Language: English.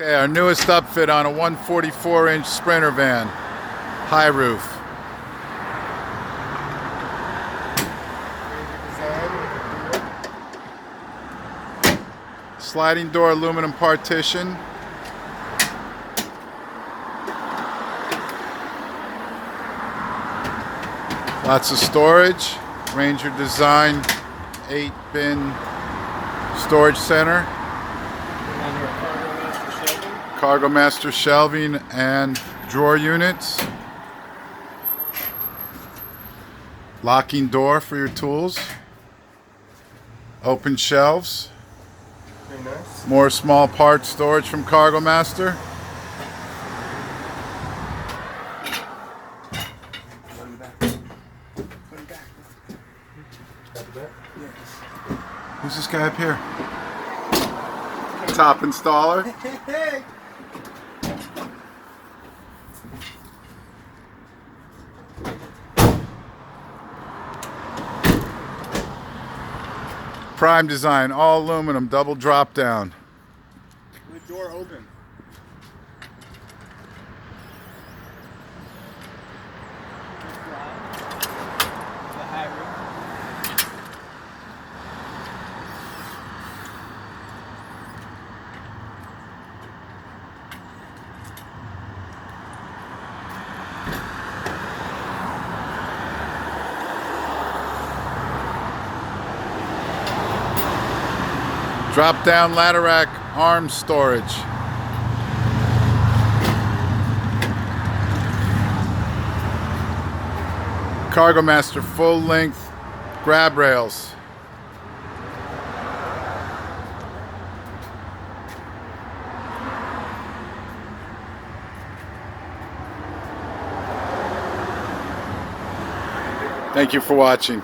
Okay, our newest upfit on a 144-inch Sprinter van, high roof. Sliding door aluminum partition. Lots of storage. Ranger design 8-bin storage center. KargoMaster shelving and drawer units. Locking door for your tools. Open shelves. Very nice. More small part storage from KargoMaster. Who's this guy up here? Top installer. Hey! Prime design, all aluminum, double drop down. The door open. Drop down ladder rack arm storage. KargoMaster full length grab rails. Thank you for watching.